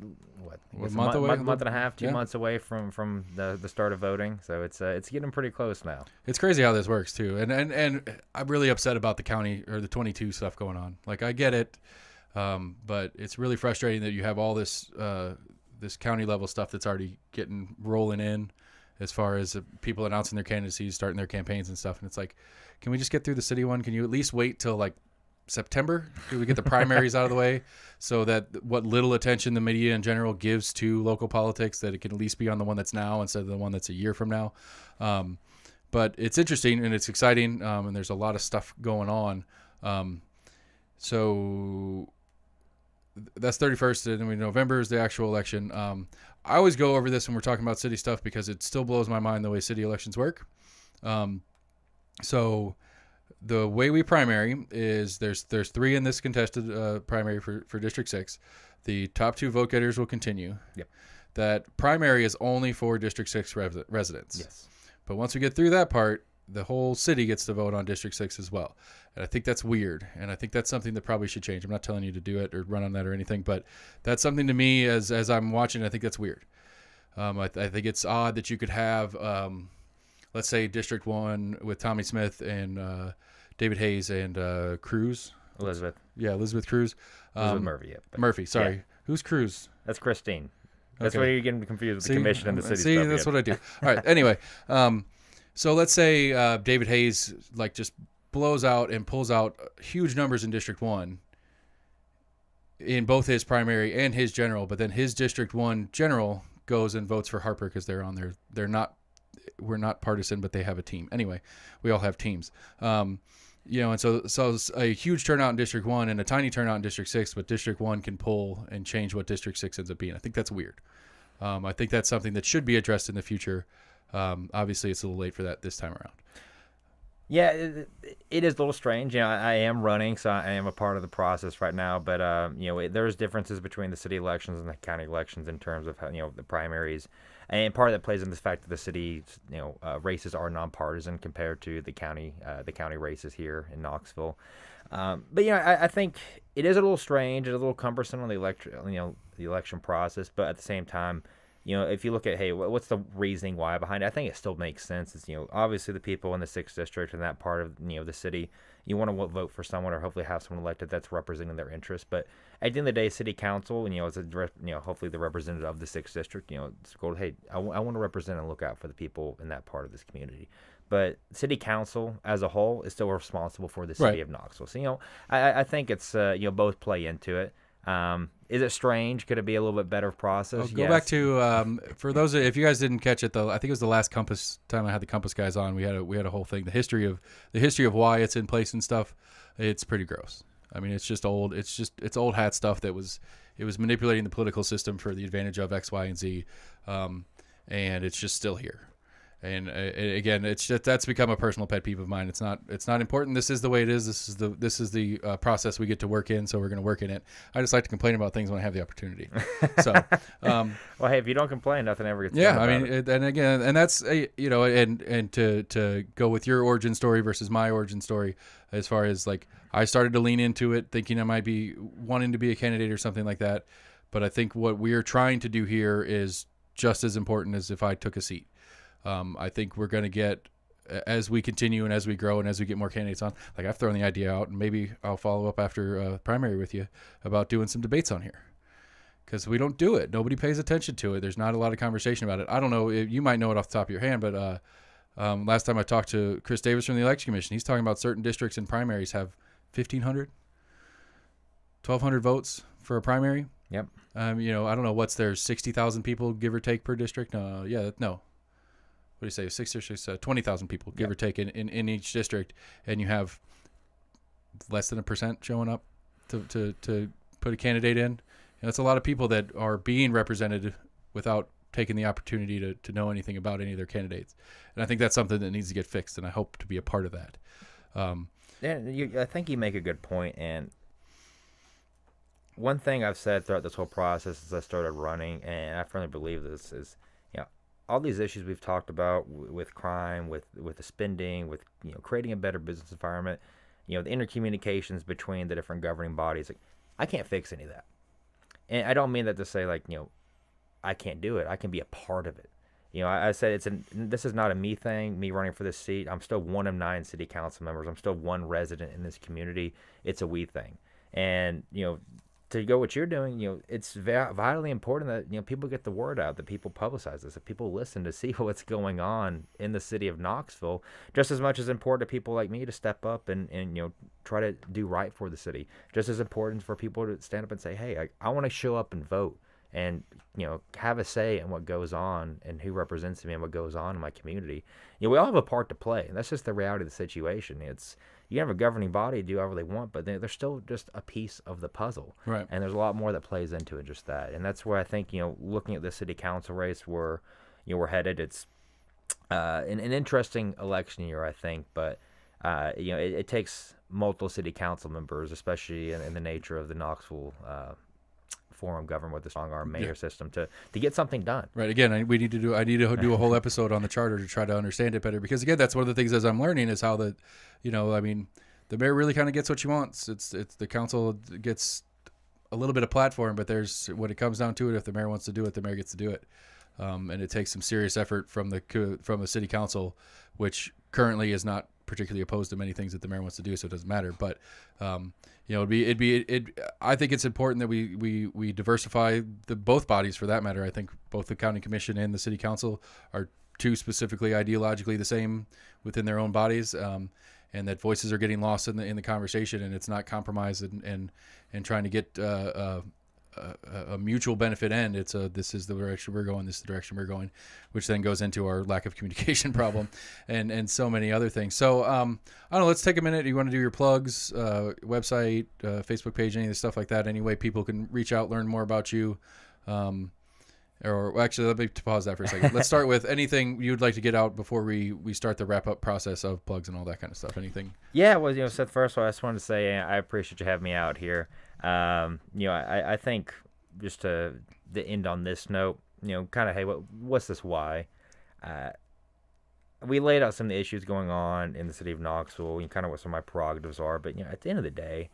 A month away? month and a half, 2 Yeah. months away from the start of voting. So it's getting pretty close now. It's crazy how this works too, and I'm really upset about the county or the 22 stuff going on. Like I get it, but it's really frustrating that you have all this this county level stuff that's already rolling in, as far as people announcing their candidacies, starting their campaigns and stuff. And it's like, can we just get through the city one? Can you at least wait till like September? Do we get the primaries out of the way so that what little attention the media in general gives to local politics, that it can at least be on the one that's now instead of the one that's a year from now? But it's interesting and it's exciting, and there's a lot of stuff going on. So that's 31st, and then November is the actual election. I always go over this when we're talking about city stuff because it still blows my mind the way city elections work. So the way we primary is there's three in this contested primary for District 6. The top two vote getters will continue. Yep. That primary is only for District 6 residents. Yes. But once we get through that part, the whole city gets to vote on District 6 as well. And I think that's weird. And I think that's something that probably should change. I'm not telling you to do it or run on that or anything, but that's something to me as I'm watching, I think that's weird. I think it's odd that you could have, let's say, District 1 with Tommy Smith and David Hayes and Cruz. Elizabeth. Yeah, Elizabeth Cruz. Elizabeth Murphy. Yep. Murphy, sorry. Yeah. Who's Cruz? That's Christine. That's Okay. where you're getting confused with the commission and the city See, stuff. that's yeah. what I do. All right. Anyway, so let's say David Hayes just blows out and pulls out huge numbers in District 1 in both his primary and his general, but then his District 1 general goes and votes for Harper because they're on there. We're not partisan, but they have a team. Anyway, we all have teams. And so it's a huge turnout in District 1 and a tiny turnout in District 6, but District 1 can pull and change what District 6 ends up being. I think that's weird. I think that's something that should be addressed in the future. Obviously, it's a little late for that this time around. Yeah, it is a little strange. I am running, so I am a part of the process right now. But there's differences between the city elections and the county elections in terms of how, the primaries, and part of that plays in the fact that the city races are nonpartisan compared to the county races here in Knoxville. But I think it is a little strange and a little cumbersome on the election process. But at the same time, if you look at, hey, what's the reasoning why behind it? I think it still makes sense. It's, obviously the people in the 6th district and that part of, the city, you want to vote for someone or hopefully have someone elected that's representing their interests. But at the end of the day, city council, is hopefully the representative of the 6th district, it's go, hey, I want to represent and look out for the people in that part of this community. But city council as a whole is still responsible for the city of Knoxville. So, I think it's, both play into it. Is it strange? Could it be a little bit better process? Go back to for those if you guys didn't catch it though, I think it was the last Compass time I had the Compass guys on. We had a whole thing, the history of why it's in place and stuff. It's pretty gross. I mean, it's just old. It's old hat stuff that was manipulating the political system for the advantage of X, Y, and Z, and it's just still here. And again, that's become a personal pet peeve of mine. It's not important. This is the way it is. This is the process we get to work in. So we're going to work in it. I just like to complain about things when I have the opportunity. So, well, hey, if you don't complain, nothing ever gets done. Yeah, I mean, and again, and that's and to go with your origin story versus my origin story, as far as like I started to lean into it, thinking I might be wanting to be a candidate or something like that. But I think what we're trying to do here is just as important as if I took a seat. I think we're going to get, as we continue and as we grow and as we get more candidates on, like I've thrown the idea out, and maybe I'll follow up after primary with you about doing some debates on here, because we don't do it. Nobody pays attention to it. There's not a lot of conversation about it. I don't know, you might know it off the top of your hand, but last time I talked to Chris Davis from the Election Commission, he's talking about certain districts and primaries have 1,500, 1,200 votes for a primary. Yep. I don't know what's there, 60,000 people give or take per district. No. what do you say, 6 districts, 20,000 people, give or take, in each district, and you have less than 1% showing up to put a candidate in. That's a lot of people that are being represented without taking the opportunity to know anything about any of their candidates. And I think that's something that needs to get fixed, and I hope to be a part of that. I think you make a good point, and one thing I've said throughout this whole process as I started running, and I firmly believe this, is all these issues we've talked about with crime, with the spending, with creating a better business environment, the intercommunications between the different governing bodies. Like, I can't fix any of that, and I don't mean that to say I can't do it. I can be a part of it. I said this is not a me thing, me running for this seat. I'm still one of 9 city council members. I'm still one resident in this community. It's a we thing. And, to go what you're doing, it's vitally important that, people get the word out, that people publicize this, that people listen to see what's going on in the city of Knoxville, just as much as important to people like me to step up and try to do right for the city. Just as important for people to stand up and say, hey, I want to show up and vote and, have a say in what goes on and who represents me and what goes on in my community. We all have a part to play, and that's just the reality of the situation. You have a governing body do whatever they want, but they're still just a piece of the puzzle. Right. And there's a lot more that plays into it, just that. And that's where I think, looking at the city council race where, we're headed, it's an interesting election year, I think. But, it takes multiple city council members, especially in the nature of the Knoxville forum governed with the strong arm mayor system to get something done. Right. Again, I need to do a whole episode on the charter to try to understand it better, because again, that's one of the things as I'm learning is how the mayor really kind of gets what she wants. It's the council gets a little bit of platform, but when it comes down to it, if the mayor wants to do it, the mayor gets to do it. And it takes some serious effort from the city council, which currently is not particularly opposed to many things that the mayor wants to do, so it doesn't matter. But I think it's important that we diversify both bodies, for that matter. I think both the county commission and the city council are two specifically ideologically the same within their own bodies, and that voices are getting lost in the conversation, and it's not compromised and trying to get a mutual benefit end. It's this is the direction we're going, this is the direction we're going, which then goes into our lack of communication problem and so many other things. So I don't know, let's take a minute. You want to do your plugs, website, Facebook page, any of the stuff like that? Any way people can reach out, learn more about you? Or actually, let me pause that for a second. Let's start with anything you'd like to get out before we start the wrap up process of plugs and all that kind of stuff. Anything? Yeah, well, Seth, first of all, I just wanted to say I appreciate you having me out here. I think just to end on this note, kind of, hey, what's this why? We laid out some of the issues going on in the city of Knoxville and kind of what some of my prerogatives are. But, at the end of the day,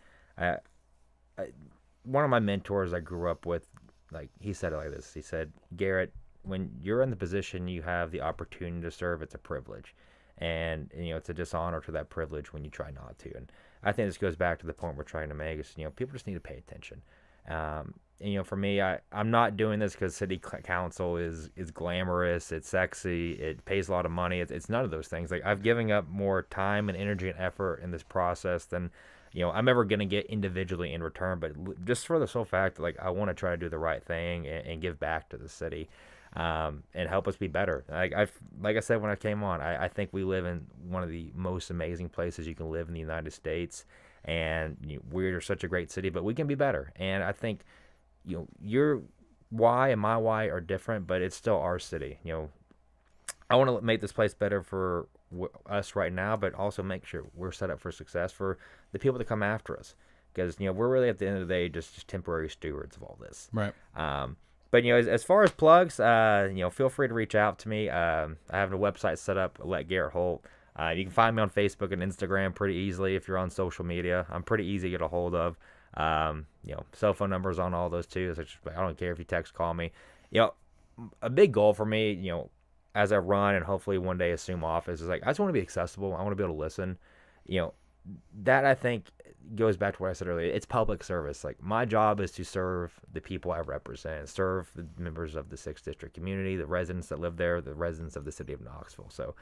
one of my mentors I grew up with, he said it like this. He said, Garrett, when you're in the position you have the opportunity to serve, it's a privilege. And, it's a dishonor to that privilege when you try not to. And I think this goes back to the point we're trying to make is, people just need to pay attention. And, for me, I'm not doing this because city council is glamorous, it's sexy, it pays a lot of money. It's none of those things. I've given up more time and energy and effort in this process than, I'm ever going to get individually in return. But just for the sole fact that, I want to try to do the right thing and give back to the city. And help us be better. Like I said when I came on, I think we live in one of the most amazing places you can live in the United States, and we're such a great city, but we can be better. And I think your why and my why are different, but it's still our city. I want to make this place better for us right now, but also make sure we're set up for success for the people that come after us, because we're really at the end of the day just temporary stewards of all this. Right. But, as far as plugs, feel free to reach out to me. I have a website set up, Let Garrett Holt. You can find me on Facebook and Instagram pretty easily if you're on social media. I'm pretty easy to get a hold of. Cell phone numbers on all those too. So I don't care if you text, call me. A big goal for me, as I run and hopefully one day assume office is I just want to be accessible. I want to be able to listen. That I think goes back to what I said earlier. It's public service. My job is to serve the people I represent, serve the members of the 6th District community, the residents that live there, the residents of the city of Knoxville. So,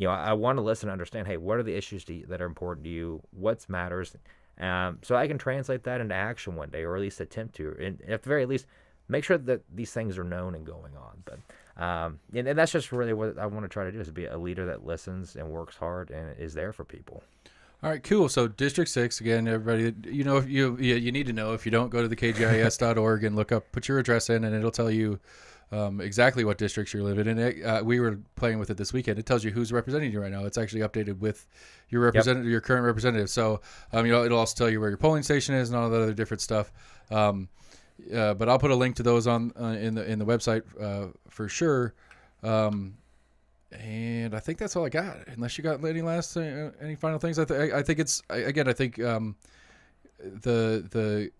I want to listen and understand, hey, what are the issues that are important to you? What matters? So I can translate that into action one day, or at least attempt to. And at the very least, make sure that these things are known and going on. But And that's just really what I want to try to do, is be a leader that listens and works hard and is there for people. All right, cool. So District 6, again, everybody, if you need to know. If you don't, go to the kgis.org and put your address in, and it'll tell you exactly what districts you're living in. We were playing with it this weekend. It tells you who's representing you right now. It's actually updated with your representative, your current representative. So, it'll also tell you where your polling station is and all that other different stuff. But I'll put a link to those on in the website for sure. And I think that's all I got. Unless you got any final things. I think the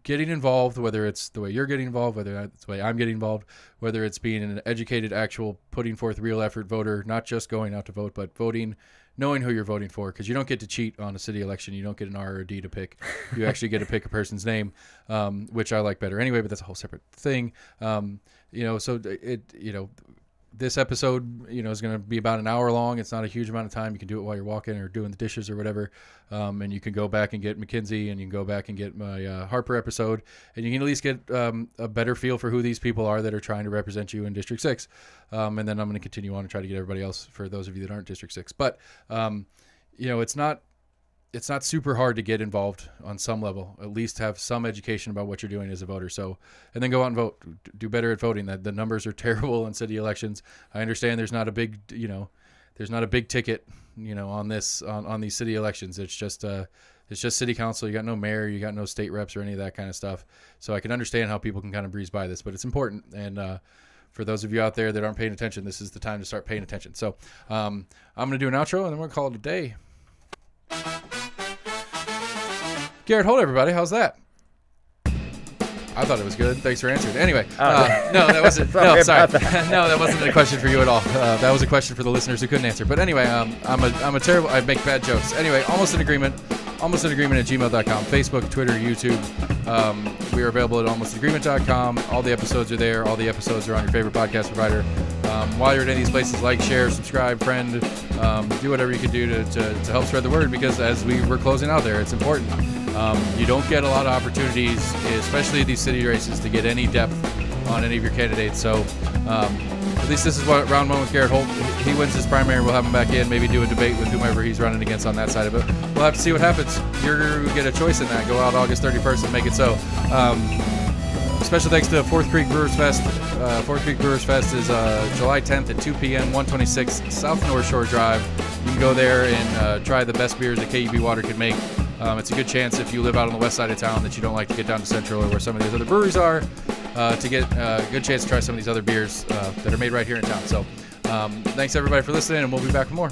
getting involved, whether it's the way you're getting involved, whether it's the way I'm getting involved, whether it's being an educated, actual, putting forth real effort voter, not just going out to vote, but voting, knowing who you're voting for, because you don't get to cheat on a city election. You don't get an R or a D to pick. You actually get to pick a person's name, which I like better anyway, but that's a whole separate thing. This episode, is going to be about an hour long. It's not a huge amount of time. You can do it while you're walking or doing the dishes or whatever. And you can go back and get McKinsey, and you can go back and get my Harper episode, and you can at least get a better feel for who these people are that are trying to represent you in District 6. And then I'm going to continue on and try to get everybody else, for those of you that aren't District 6. But, it's not super hard to get involved on some level. At least have some education about what you're doing as a voter. So, and then go out and vote. Do better at voting. That the numbers are terrible in city elections. I understand there's not a big, ticket, on these city elections. It's just city council. You got no mayor. You got no state reps or any of that kind of stuff. So I can understand how people can kind of breeze by this, but it's important. And for those of you out there that aren't paying attention, this is the time to start paying attention. So I'm going to do an outro, and then we're going to call it a day. Garrett Holt, everybody. How's that? I thought it was good. Thanks for answering. Anyway, no, that wasn't. No, sorry. No, that wasn't a question for you at all. That was a question for the listeners who couldn't answer. But anyway, I'm a terrible. I make bad jokes. Anyway, almost in agreement at gmail.com. Facebook, Twitter, YouTube. We are available at almostinagreement.com. All the episodes are there. All the episodes are on your favorite podcast provider. While you're at any of these places, like, share, subscribe, friend, do whatever you can do to help spread the word, because as we're closing out there, it's important. You don't get a lot of opportunities, especially these city races, to get any depth on any of your candidates. So at least this is what round one with Garrett Holt. He wins his primary. We'll have him back in, maybe do a debate with whomever he's running against on that side of it. We'll have to see what happens. You get a choice in that. Go out August 31st and make it so. Special thanks to Fourth Creek Brewers Fest. Fourth Creek Brewers Fest is July 10th at 2 p.m., 126 South North Shore Drive. You can go there and try the best beers that KUB Water can make. It's a good chance, if you live out on the west side of town, that you don't like to get down to Central or where some of these other breweries are, to get a good chance to try some of these other beers that are made right here in town. So thanks, everybody, for listening, and we'll be back with more.